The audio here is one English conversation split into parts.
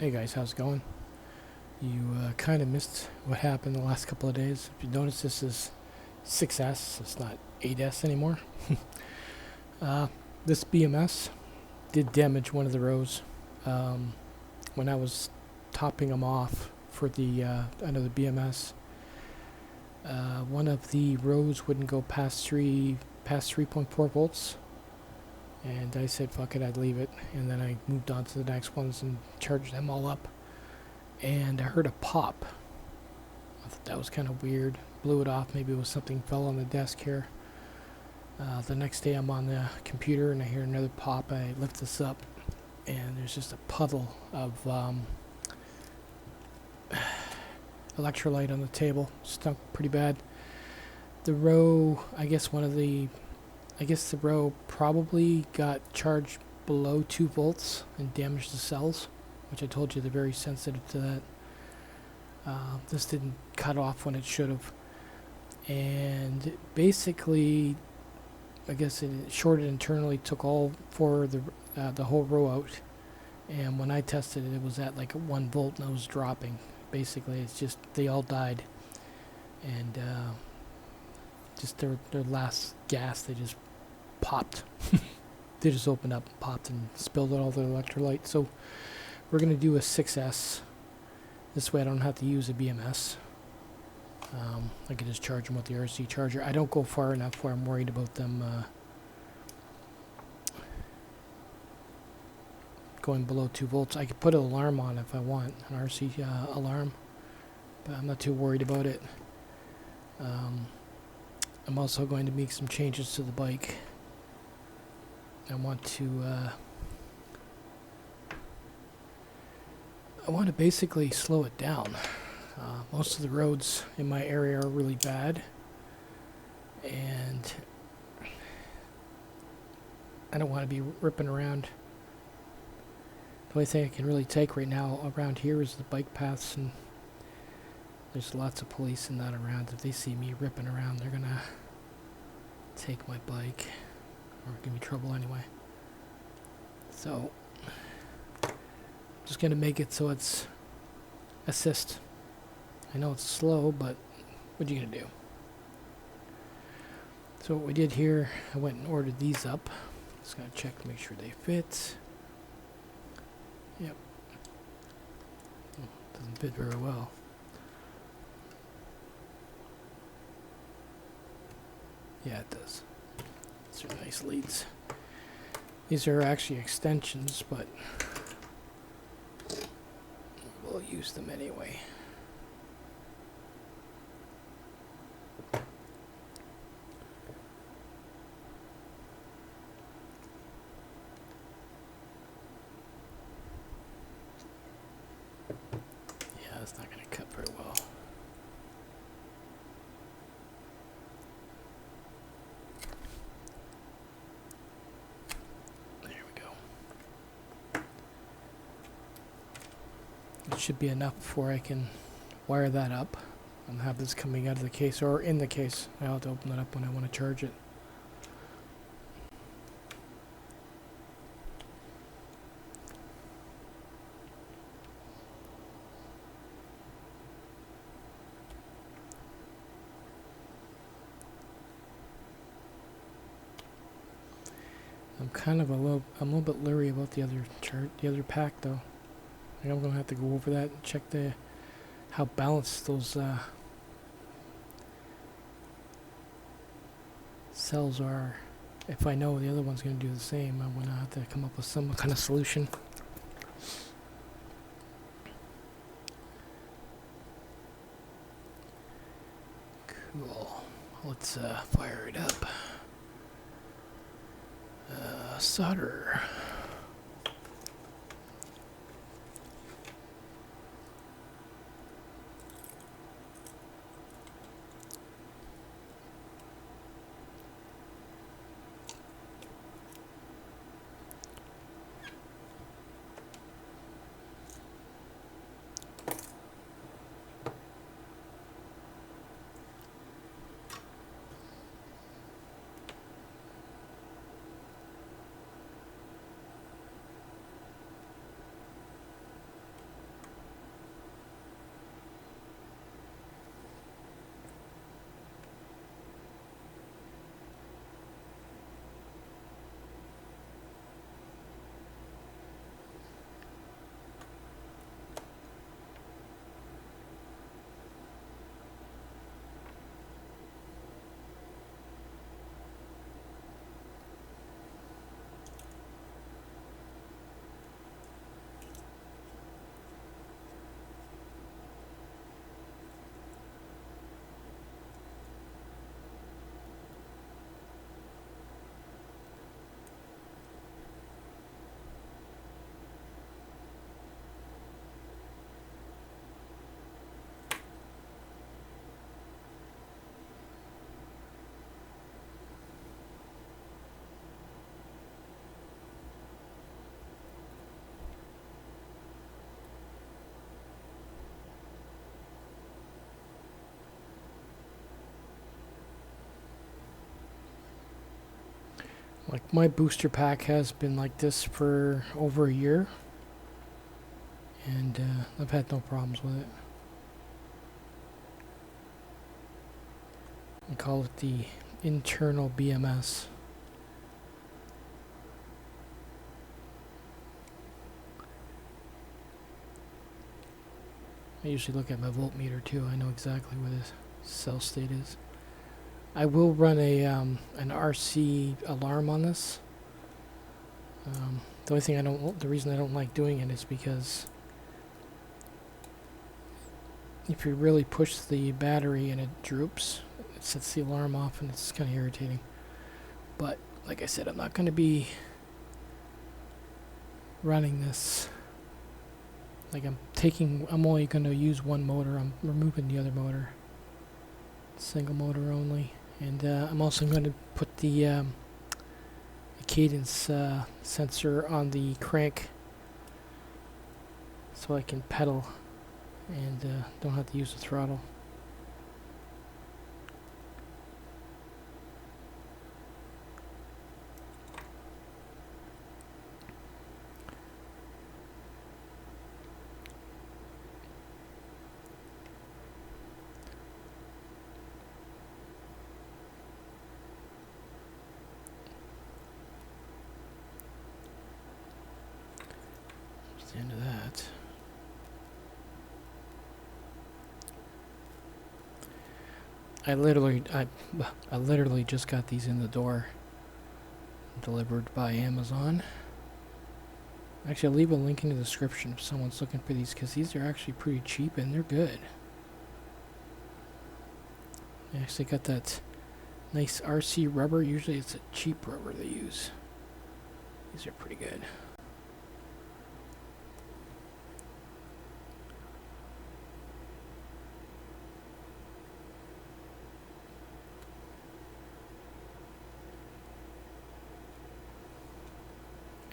Hey guys, how's it going? You kind of missed what happened the last couple of days. If you notice, this is 6S, it's not 8S anymore. uh, this BMS did damage one of the rows when I was topping them off for the another BMS. One of the rows wouldn't go past 3.4 volts, and I said fuck it, I'd leave it, and then I moved on to the next ones and charged them all up. And I heard a pop. I thought that was kind of weird. Blew it off. Maybe it was something fell on the desk here. The next day I'm on the computer and I hear another pop. I lift this up and there's just a puddle of electrolyte on the table. Stunk pretty bad. The row, I guess the row probably got charged below 2 volts and damaged the cells, which I told you they're very sensitive to that. This didn't cut off when it should have. And basically, I guess it shorted internally, took all four of the whole row out. And when I tested it, it was at like 1 volt and it was dropping. Basically, it's just, they all died. And just their last gas, they just popped. They just opened up, popped, and spilled out all the electrolyte. So we're going to do a 6S. This way I don't have to use a BMS. I can just charge them with the RC charger. I don't go far enough where I'm worried about them going below 2 volts. I could put an alarm on if I want, an RC alarm, but I'm not too worried about it. I'm also going to make some changes to the bike. I want to basically slow it down. Most of the roads in my area are really bad, and I don't want to be ripping around. The only thing I can really take right now around here is the bike paths, and there's lots of police and that around. If they see me ripping around, they're gonna take my bike or give me trouble anyway. So just gonna make it so it's assist. I know it's slow, but what are you gonna do? So what we did here, I went and ordered these up. Just gotta check to make sure they fit. Yep. Doesn't fit very well. Yeah, it does. These are nice leads. These are actually extensions, but we'll use them anyway. Yeah, it's not going to cut very well. There we go. It should be enough before I can wire that up and have this coming out of the case or in the case. I'll have to open it up when I want to charge it. I'm a little bit leery about the other pack though. I think I'm gonna have to go over that and check how balanced those cells are. If I know the other one's gonna do the same, I'm gonna have to come up with some kind of solution. Cool. Let's fire it up. Solder. Like my booster pack has been like this for over a year, and I've had no problems with it. We call it the internal BMS. I usually look at my voltmeter too. I know exactly where the cell state is. I will run a an RC alarm on this. The only thing the reason I don't like doing it is because if you really push the battery and it droops, it sets the alarm off, and it's kind of irritating. But like I said, I'm not going to be running this. Like I'm only going to use one motor. I'm removing the other motor. Single motor only. And I'm also going to put the cadence sensor on the crank so I can pedal and don't have to use the throttle. That's the end of that. I literally just got these in the door, delivered by Amazon. Actually, I'll leave a link in the description if someone's looking for these, because these are actually pretty cheap and they're good. They actually got that nice RC rubber. Usually it's a cheap rubber they use. These are pretty good.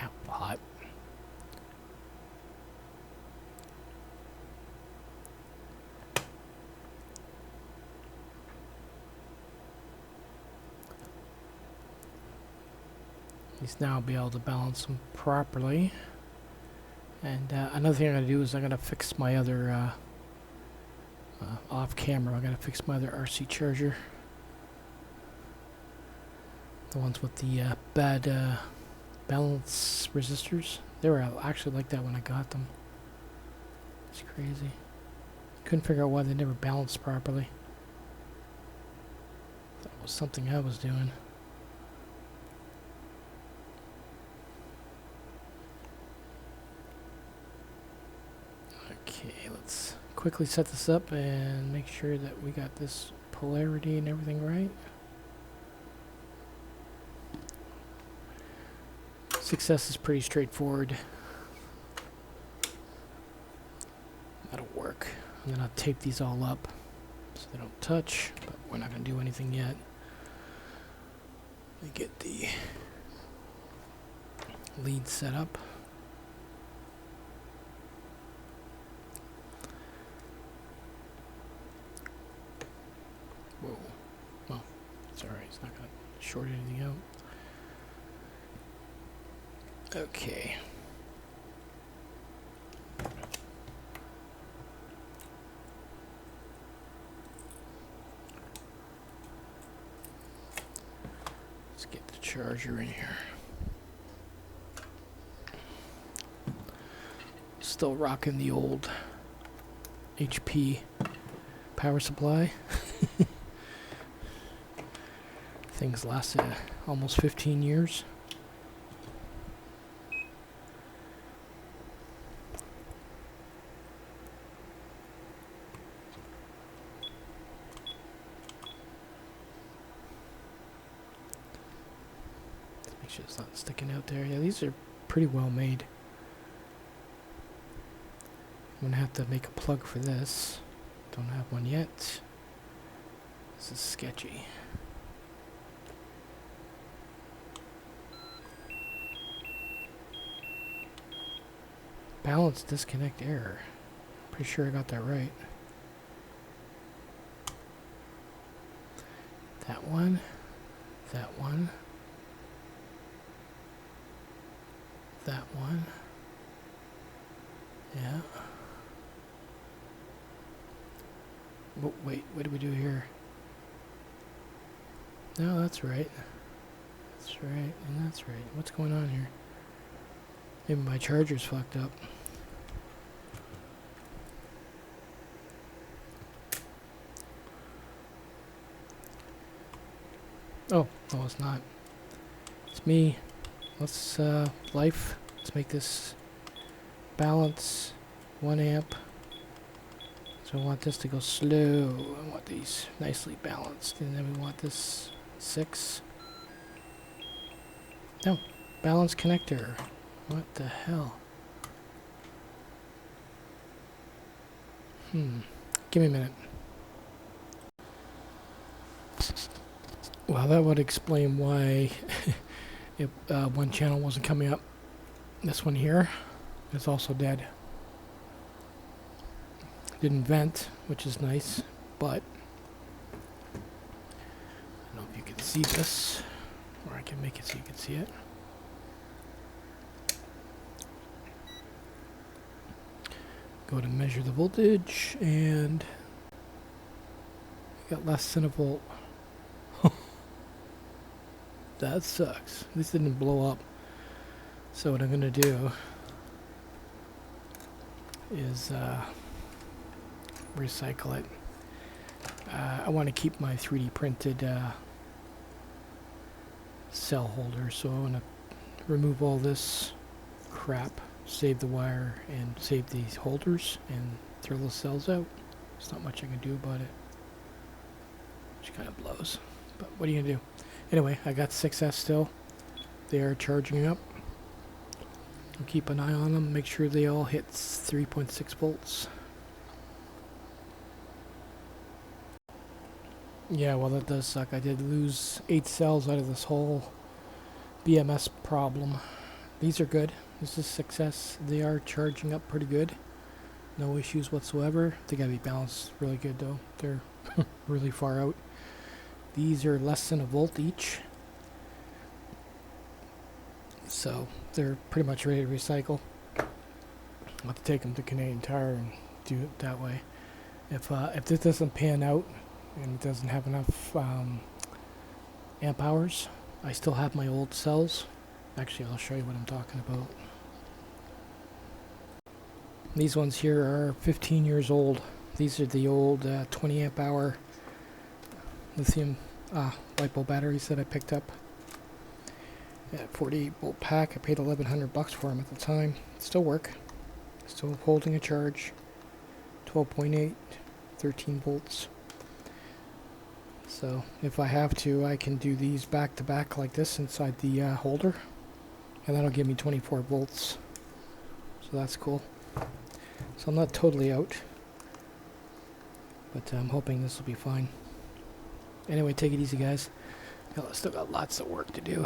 Ow, hot. At least now I'll be able to balance them properly. And another thing I'm going to do is I'm going to fix my other, off camera, I'm going to fix my other RC charger. The ones with the bad balance resistors. They were actually like that when I got them. It's crazy. Couldn't figure out why they never balanced properly. That was something I was doing. Okay, let's quickly set this up and make sure that we got this polarity and everything right. Success is pretty straightforward. That'll work. I'm gonna tape these all up so they don't touch, but we're not gonna do anything yet. Let me get the lead set up. Whoa. Well, it's alright, it's not gonna short anything out. Okay. Let's get the charger in here. Still rocking the old HP power supply. Things lasted almost 15 years. Make sure it's not sticking out there. Yeah, these are pretty well made. I'm gonna have to make a plug for this. Don't have one yet. This is sketchy. Balance disconnect error. Pretty sure I got that right. That one. That one. that one. Yeah. Oh, wait, what do we do here? No, that's right. That's right, and that's right. What's going on here? Maybe my charger's fucked up. Oh, no, it's not. It's me. Let's, life. Let's make this balance 1 amp. So I want this to go slow. I want these nicely balanced. And then we want this 6. No, balance connector. What the hell? Give me a minute. Well, that would explain why one channel wasn't coming up. This one here is also dead. Didn't vent, which is nice, but I don't know if you can see this, or I can make it so you can see it. Go to measure the voltage, and I got less than a volt. That sucks. This didn't blow up. So what I'm gonna do is recycle it. I want to keep my 3D printed cell holder, so I want to remove all this crap, save the wire, and save these holders, and throw those cells out. There's not much I can do about it, which kind of blows. But what are you gonna do? Anyway, I got 6S still. They are charging up. I'll keep an eye on them, make sure they all hit 3.6 volts. Yeah, well, that does suck. I did lose 8 cells out of this whole BMS problem. These are good. This is 6S. They are charging up pretty good. No issues whatsoever. They gotta be balanced really good though. They're really far out. These are less than a volt each. So they're pretty much ready to recycle. I'll have to take them to Canadian Tire and do it that way. If this doesn't pan out and it doesn't have enough amp hours, I still have my old cells. Actually, I'll show you what I'm talking about. These ones here are 15 years old. These are the old 20 amp hour lithium LiPo batteries that I picked up. 48 volt pack. I paid $1,100 for them at the time. Still work. Still holding a charge. 12.8, 13 volts. So if I have to, I can do these back to back like this inside the holder, and that'll give me 24 volts. So that's cool. So I'm not totally out, but I'm hoping this will be fine. Anyway, take it easy, guys. Still got lots of work to do.